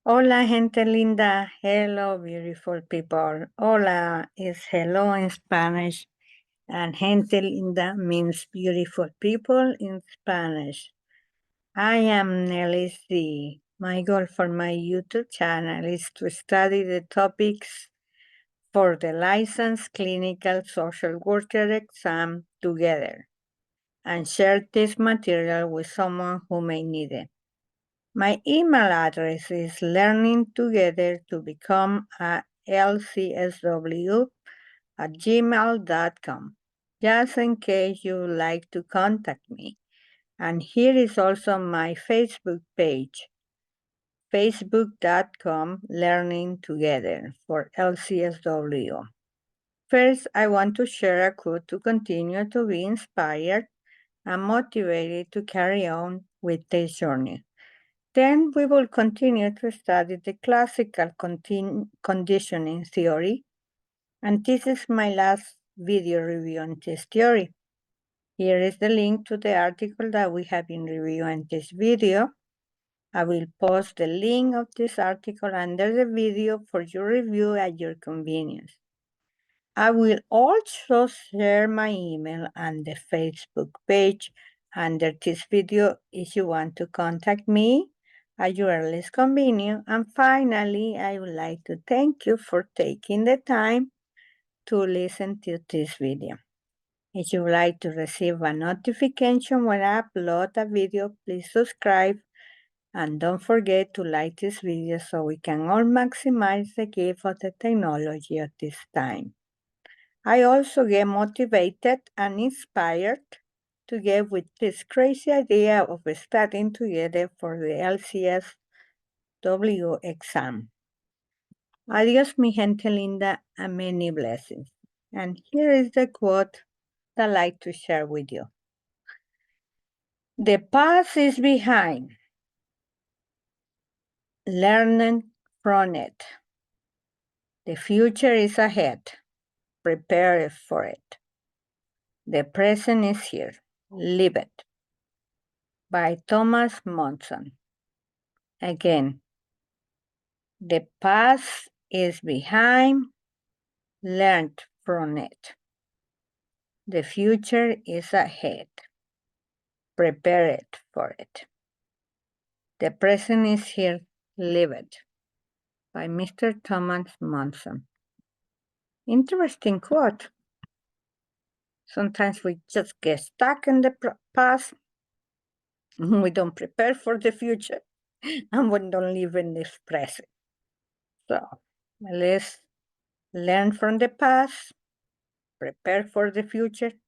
Hola, gente linda. Hello, beautiful people. Hola is hello in Spanish, and gente linda means beautiful people in Spanish. I am Nelly C. My goal for my YouTube channel is to study the topics for the licensed clinical social worker exam together and share this material with someone who may need it. My email address is learningtogether to become a lcsw@gmail.com, just in case you would like to contact me. And here is also my Facebook page, facebook.com learning together for LCSW. First, I want to share a quote to continue to be inspired and motivated to carry on with this journey. Then we will continue to study the classical conditioning theory, and this is my last video review on this theory. Here is the link to the article that we have been reviewing in this video. I will post the link of this article under the video for your review at your convenience. I will also share my email and the Facebook page under this video if you want to contact me at your earliest convenience. And finally, I would like to thank you for taking the time to listen to this video. If you would like to receive a notification when I upload a video, please subscribe and don't forget to like this video so we can all maximize the gift of the technology at this time. I also get motivated and inspired to get with this crazy idea of studying together for the LCSW exam. Adios, mi gente linda, and many blessings. And here is the quote that I like to share with you. The past is behind. Learning from it. The future is ahead. Prepare for it. The present is here. Live it. By Thomas Monson. Again, the past is behind, learn from it. The future is ahead. Prepare it for it. The present is here, live it. By Mr. Thomas Monson. Interesting quote. Sometimes we just get stuck in the past. We don't prepare for the future, and we don't live in this present. So let's learn from the past, prepare for the future,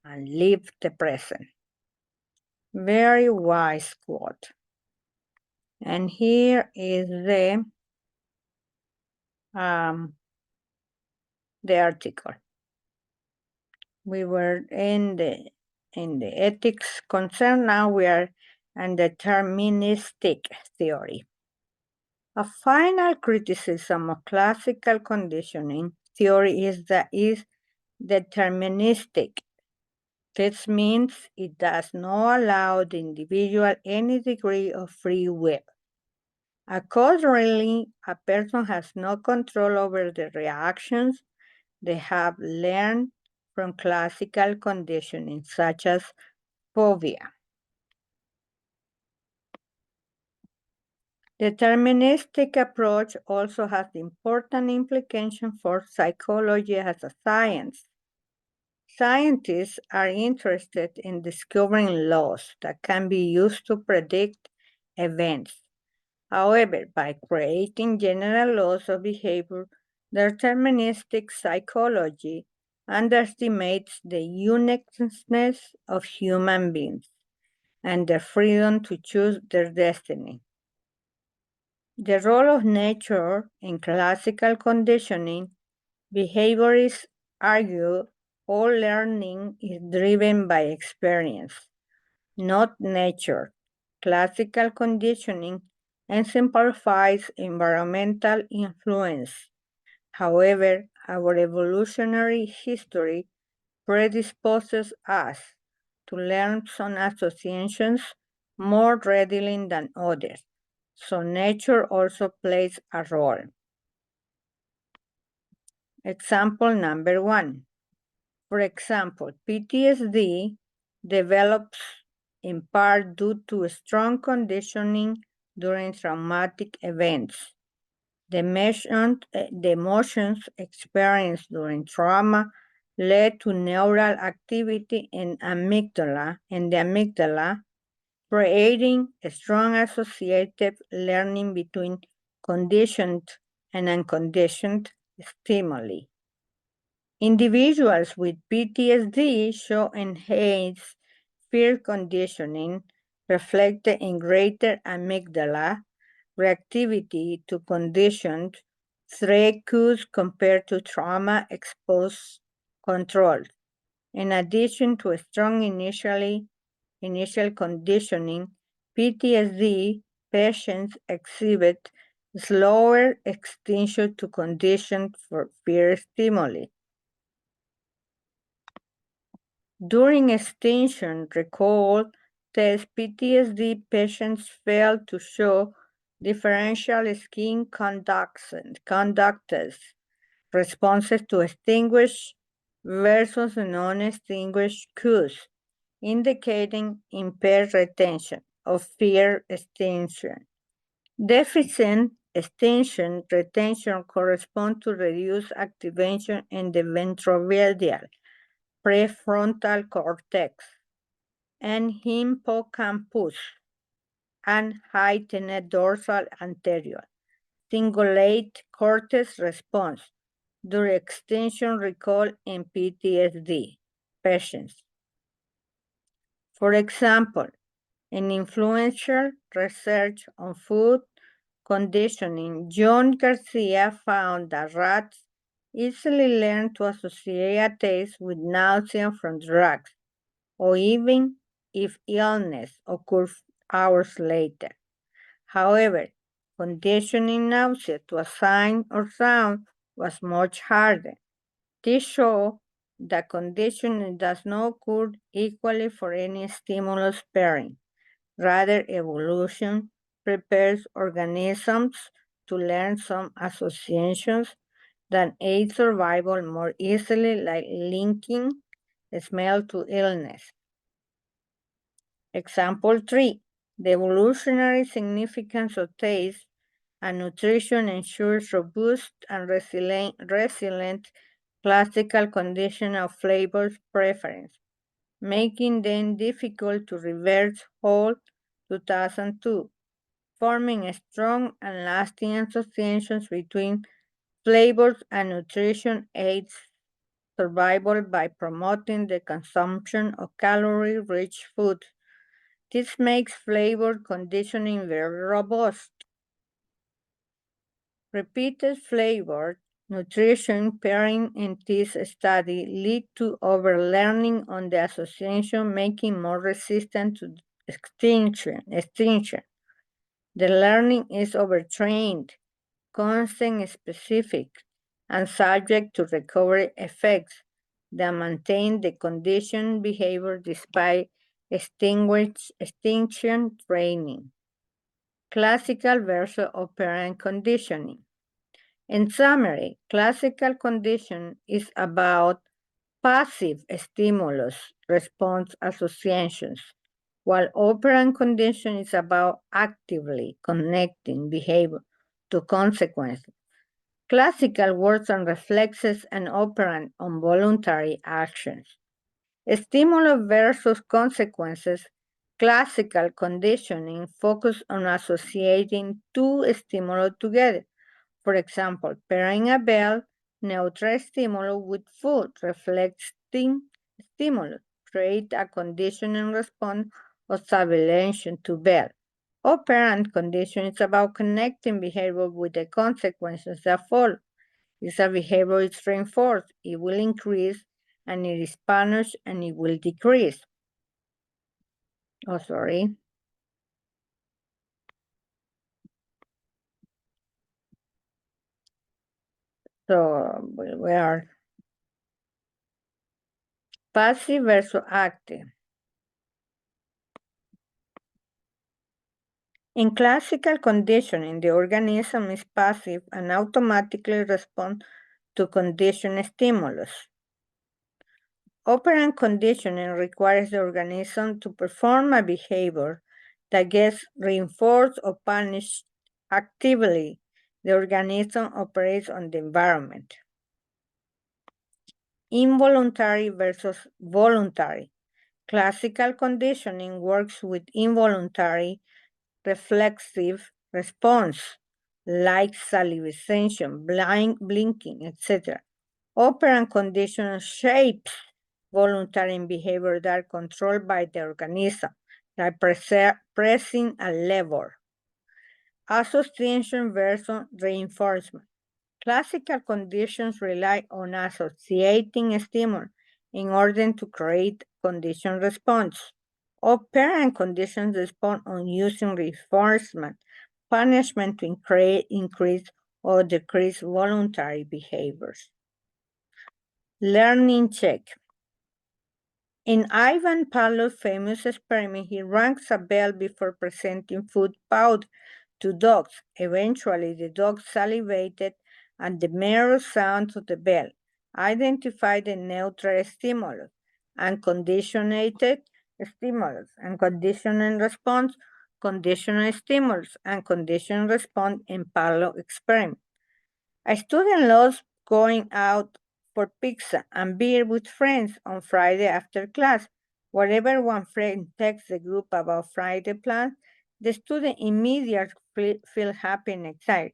and live the present. Very wise quote. And here is the article. We were in the ethics concern. Now we are in deterministic theory. A final criticism of classical conditioning theory is that it is deterministic. This means it does not allow the individual any degree of free will. Accordingly, a person has no control over the reactions they have learned from classical conditioning, such as phobia. Deterministic approach also has important implications for psychology as a science. Scientists are interested in discovering laws that can be used to predict events. However, by creating general laws of behavior, deterministic psychology underestimates the uniqueness of human beings and their freedom to choose their destiny. The role of nature in classical conditioning, behaviorists argue all learning is driven by experience, not nature. Classical conditioning exemplifies environmental influence. However, our evolutionary history predisposes us to learn some associations more readily than others. so nature also plays a role. Example number 1. For example, PTSD develops in part due to strong conditioning during traumatic events. The emotions experienced during trauma led to neural activity in the amygdala, creating a strong associative learning between conditioned and unconditioned stimuli. Individuals with PTSD show enhanced fear conditioning reflected in greater amygdala reactivity to conditioned threat cues compared to trauma-exposed controls. In addition to a strong initial conditioning, PTSD patients exhibit slower extinction to conditioned for fear stimuli. During extinction recall test, PTSD patients failed to show differential skin conductance responses to extinguished versus non-extinguished cues, indicating impaired retention of fear extinction. Deficient extinction retention correspond to reduced activation in the ventromedial prefrontal cortex and hippocampus and heightened dorsal anterior cingulate cortex response during extinction recall in PTSD patients. For example, in influential research on food conditioning, John Garcia found that rats easily learn to associate a taste with nausea from drugs, or even if illness occurs hours later. However, conditioning nausea to a sign or sound was much harder. This shows that conditioning does not occur equally for any stimulus pairing. Rather, evolution prepares organisms to learn some associations that aid survival more easily, like linking smell to illness. Example 3. The evolutionary significance of taste and nutrition ensures robust and resilient classical condition of flavor preference, making them difficult to reverse whole 2002, forming strong and lasting associations between flavors and nutrition aids survival by promoting the consumption of calorie-rich foods. This makes flavor conditioning very robust. Repeated flavor nutrition pairing in this study lead to overlearning on the association, making more resistant to extinction. The learning is overtrained, constant specific, and subject to recovery effects that maintain the conditioned behavior despite extinction training. Classical versus operant conditioning. In summary, classical conditioning is about passive stimulus response associations, while operant conditioning is about actively connecting behavior to consequences. Classical works on reflexes and operant on voluntary actions. Stimulus versus consequences. Classical conditioning focus on associating two stimuli together. For example, pairing a bell neutral stimulus with food reflecting stimulus create a conditioning response of stabilization to bell. Operant conditioning is about connecting behavior with the consequences that follow. If a behavior is reinforced, it will increase, and it is punished, and it will decrease. Oh, sorry. So we are passive versus active. In classical conditioning, the organism is passive and automatically responds to conditioned stimulus. Operant conditioning requires the organism to perform a behavior that gets reinforced or punished actively. The organism operates on the environment. Involuntary versus voluntary. Classical conditioning works with involuntary reflexive response, like salivation, blinking, etc. Operant conditioning shapes voluntary behavior that are controlled by the organism, like pressing a lever. Association versus reinforcement. Classical conditions rely on associating stimuli in order to create conditioned response. Operant conditions respond on using reinforcement, punishment to increase or decrease voluntary behaviors. Learning check. In Ivan Pavlov's famous experiment, he rings a bell before presenting food powder to dogs. Eventually, the dogs salivated, and the mere sound of the bell identified the neutral stimulus and conditioned stimulus and conditioning response, conditional stimulus, and conditioned response in Pavlov experiment. A student loves going out for pizza and beer with friends on Friday after class. Whenever one friend texts the group about Friday plans, the student immediately feels happy and excited.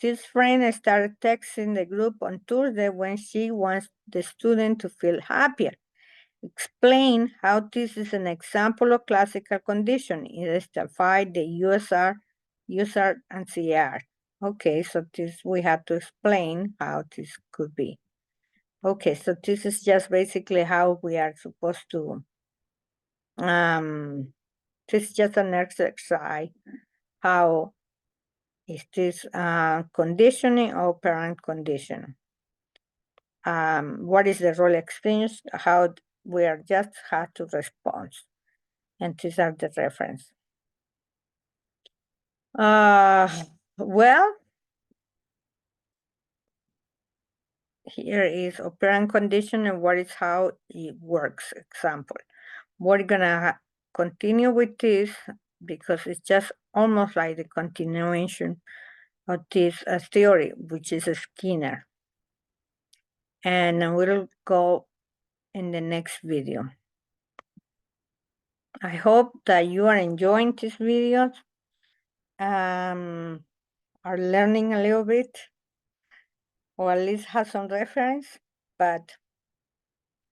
This friend started texting the group on Tuesday when she wants the student to feel happier. Explain how this is an example of classical conditioning. It justified the USR and CR. Okay, so this we have to explain how this could be. Okay, so this is just basically how we are supposed to, this is just an exercise, how is this conditioning or operant conditioning? What is the role experience? How we are just how to respond. And these are the reference. Well, here is operant condition and what is how it works example. We're gonna continue with this because it's just almost like the continuation of this theory, which is a Skinner. And we'll go in the next video. I hope that you are enjoying this video, are learning a little bit, or at least have some reference, but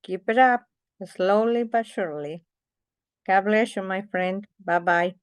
keep it up slowly but surely. God bless you, my friend. Bye-bye.